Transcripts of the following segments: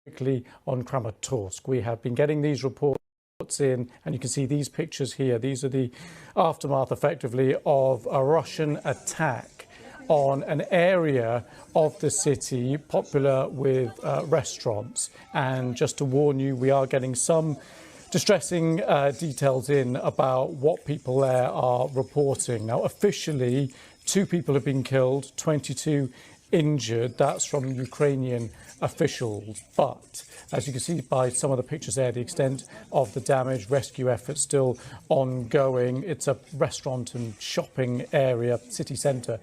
Quickly on Kramatorsk. We have been getting these reports in, and you can see these pictures here. These are the aftermath, effectively, of a Russian attack on an area of the city popular with restaurants. And just to warn you, we are getting some distressing details in about what people there are reporting. Now, officially, 2 people have been killed, 22 injured. That's from Ukrainian officials. But as you can see by some of the pictures there, the extent of the damage, rescue efforts still ongoing. It's a restaurant and shopping area, city centre,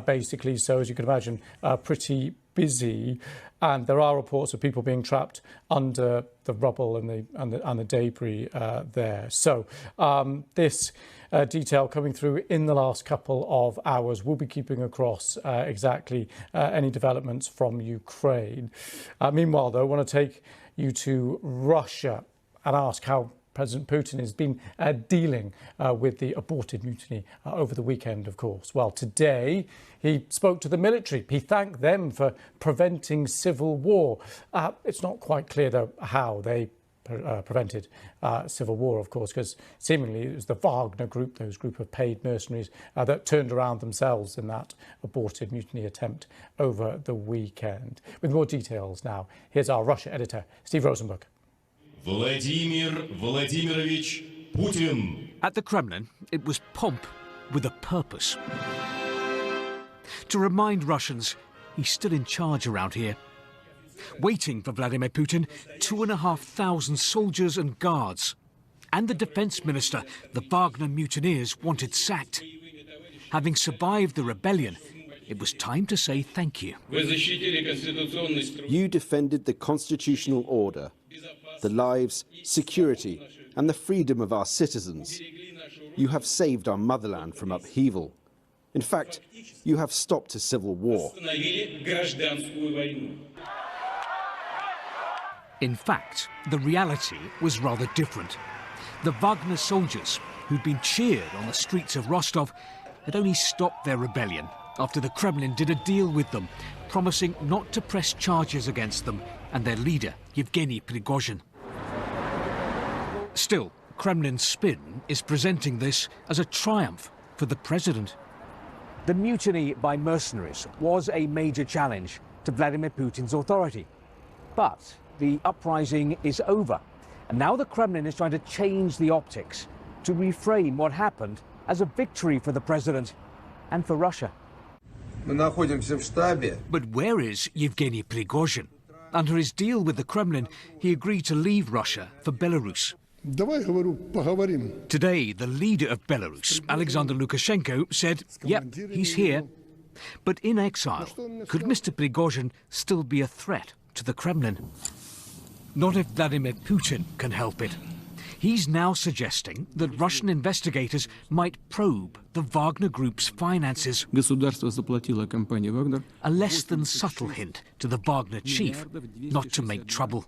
basically. So as you can imagine, pretty busy. And there are reports of people being trapped under the rubble and the debris there. So this detail coming through in the last couple of hours. We'll be keeping across exactly any developments from Ukraine. Meanwhile, though, I want to take you to Russia and ask how President Putin has been dealing with the aborted mutiny over the weekend, of course. Well, today he spoke to the military. He thanked them for preventing civil war. It's not quite clear, though, how they prevented civil war, of course, because seemingly it was the Wagner group, those group of paid mercenaries, that turned around themselves in that aborted mutiny attempt over the weekend. With more details now, here's our Russia editor, Steve Rosenberg. Vladimir Vladimirovich Putin. At the Kremlin, it was pomp with a purpose. To remind Russians he's still in charge around here. Waiting for Vladimir Putin, 2,500 soldiers and guards. And the defense minister the Wagner mutineers wanted sacked. Having survived the rebellion, it was time to say thank you. You defended the constitutional order, the lives, security, and the freedom of our citizens. You have saved our motherland from upheaval. In fact, you have stopped a civil war. In fact, the reality was rather different. The Wagner soldiers, who'd been cheered on the streets of Rostov, had only stopped their rebellion after the Kremlin did a deal with them, promising not to press charges against them and their leader, Yevgeny Prigozhin. Still, Kremlin's spin is presenting this as a triumph for the president. The mutiny by mercenaries was a major challenge to Vladimir Putin's authority. But the uprising is over, and now the Kremlin is trying to change the optics to reframe what happened as a victory for the president and for Russia. But where is Yevgeny Prigozhin? Under his deal with the Kremlin, he agreed to leave Russia for Belarus. Today, the leader of Belarus, Alexander Lukashenko, said, yep, he's here. But in exile, could Mr. Prigozhin still be a threat to the Kremlin? Not if Vladimir Putin can help it. He's now suggesting that Russian investigators might probe the Wagner Group's finances. A less than subtle hint to the Wagner chief not to make trouble.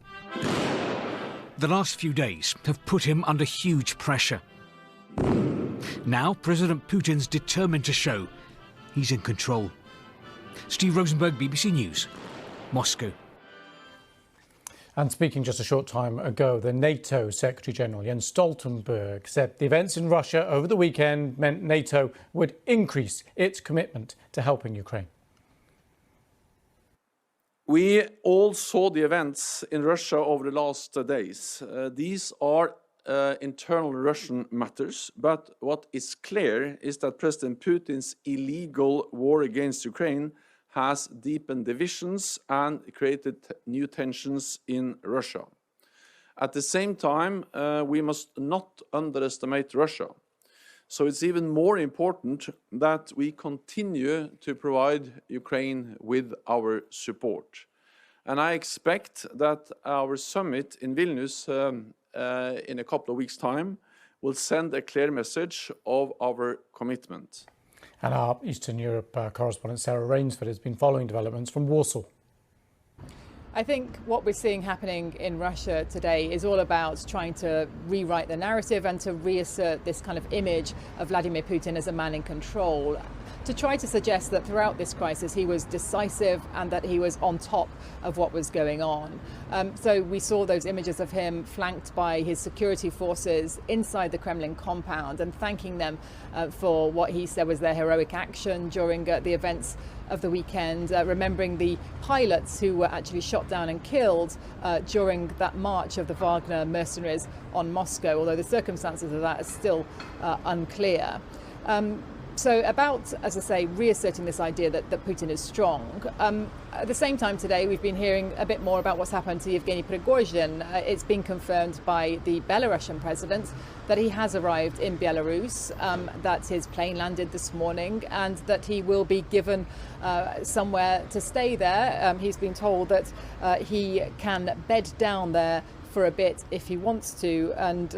The last few days have put him under huge pressure. Now President Putin's determined to show he's in control. Steve Rosenberg, BBC News, Moscow. And speaking just a short time ago, the NATO Secretary-General Jens Stoltenberg said the events in Russia over the weekend meant NATO would increase its commitment to helping Ukraine. We all saw the events in Russia over the last days. These are internal Russian matters, but what is clear is that President Putin's illegal war against Ukraine has deepened divisions and created new tensions in Russia. At the same time, we must not underestimate Russia. So it's even more important that we continue to provide Ukraine with our support. And I expect that our summit in Vilnius in a couple of weeks' time will send a clear message of our commitment. And our Eastern Europe correspondent Sarah Rainsford has been following developments from Warsaw. I think what we're seeing happening in Russia today is all about trying to rewrite the narrative and to reassert this kind of image of Vladimir Putin as a man in control. to try to suggest that throughout this crisis he was decisive and that he was on top of what was going on. So we saw those images of him flanked by his security forces inside the Kremlin compound and thanking them for what he said was their heroic action during the events of the weekend, remembering the pilots who were actually shot down and killed during that march of the Wagner mercenaries on Moscow, although the circumstances of that are still unclear. So about, as I say, reasserting this idea that Putin is strong. At the same time today, we've been hearing a bit more about what's happened to Yevgeny Prigozhin. It's been confirmed by the Belarusian president that he has arrived in Belarus, that his plane landed this morning, and that he will be given somewhere to stay there. He's been told that he can bed down there for a bit if he wants to, and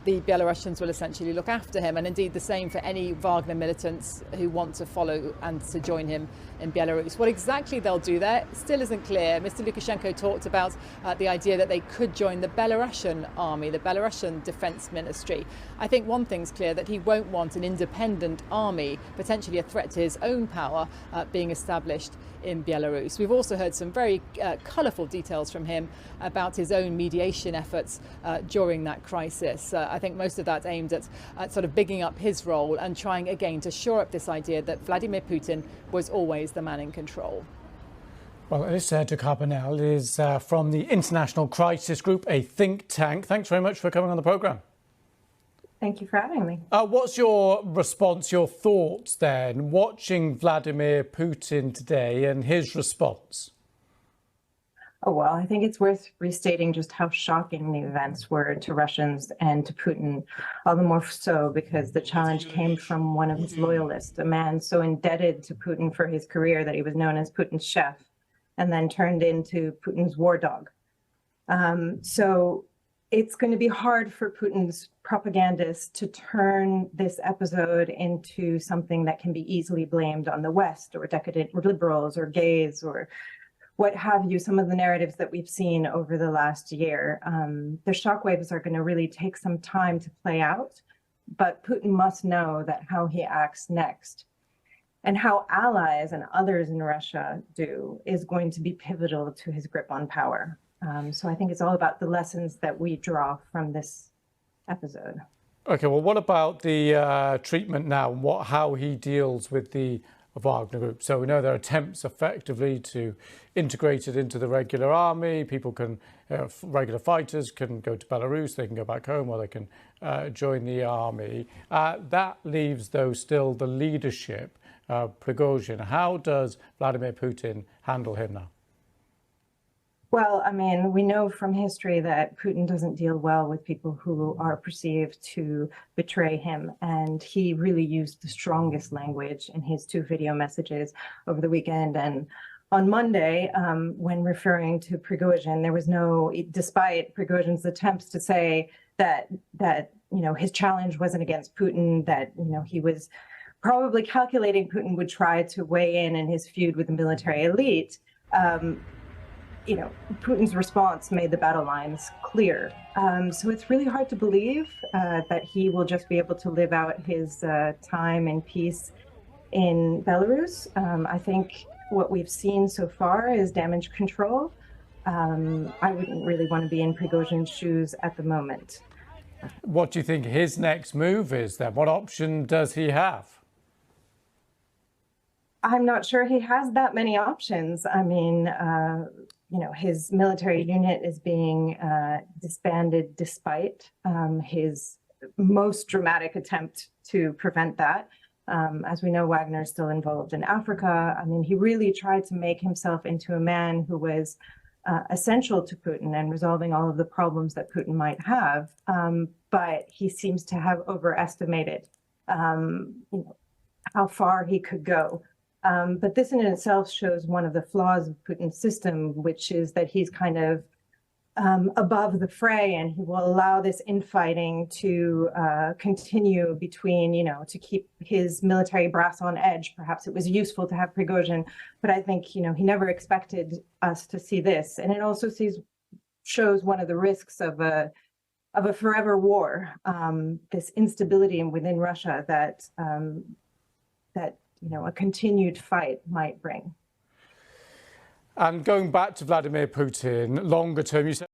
the Belarusians will essentially look after him, and indeed the same for any Wagner militants who want to follow and to join him in Belarus. What exactly they'll do there still isn't clear. Mr. Lukashenko talked about the idea that they could join the Belarusian army, the Belarusian defense ministry. I think one thing's clear, that he won't want an independent army, potentially a threat to his own power, being established in Belarus. We've also heard some very colourful details from him about his own mediation efforts during that crisis. I think most of that aimed at sort of bigging up his role and trying again to shore up this idea that Vladimir Putin was always the man in control. Well, Elisa de Carbonell is from the International Crisis Group, a think tank. Thanks very much for coming on the programme. Thank you for having me. What's your response, your thoughts then, watching Vladimir Putin today and his response? Oh, well, I think it's worth restating just how shocking the events were to Russians and to Putin, all the more so because the challenge came from one of his loyalists, a man so indebted to Putin for his career that he was known as Putin's chef, and then turned into Putin's war dog. So it's going to be hard for Putin's propagandists to turn this episode into something that can be easily blamed on the West or decadent liberals or gays or what have you, some of the narratives that we've seen over the last year. The shockwaves are going to really take some time to play out, but Putin must know that how he acts next and how allies and others in Russia do is going to be pivotal to his grip on power. So I think it's all about the lessons that we draw from this episode. Okay, well, what about the treatment now and how he deals with the Wagner Group? So we know there are attempts effectively to integrate it into the regular army. People can, regular fighters can go to Belarus, they can go back home, or they can join the army. That leaves, though, still the leadership, Prigozhin. How does Vladimir Putin handle him now? Well, I mean, we know from history that Putin doesn't deal well with people who are perceived to betray him. And he really used the strongest language in his 2 video messages over the weekend. And on Monday, when referring to Prigozhin, there was no, despite Prigozhin's attempts to say that his challenge wasn't against Putin, that, he was probably calculating Putin would try to weigh in his feud with the military elite. Putin's response made the battle lines clear. So it's really hard to believe that he will just be able to live out his time in peace in Belarus. I think what we've seen so far is damage control. I wouldn't really want to be in Prigozhin's shoes at the moment. What do you think his next move is then? What option does he have? I'm not sure he has that many options. I mean, his military unit is being disbanded despite his most dramatic attempt to prevent that. As we know, Wagner is still involved in Africa. I mean, he really tried to make himself into a man who was essential to Putin and resolving all of the problems that Putin might have. But he seems to have overestimated how far he could go. But this in itself shows one of the flaws of Putin's system, which is that he's kind of above the fray, and he will allow this infighting to continue between, to keep his military brass on edge. Perhaps it was useful to have Prigozhin, but I think, he never expected us to see this. And it also shows one of the risks of a forever war, this instability within Russia that a continued fight might bring. And going back to Vladimir Putin, longer term, you said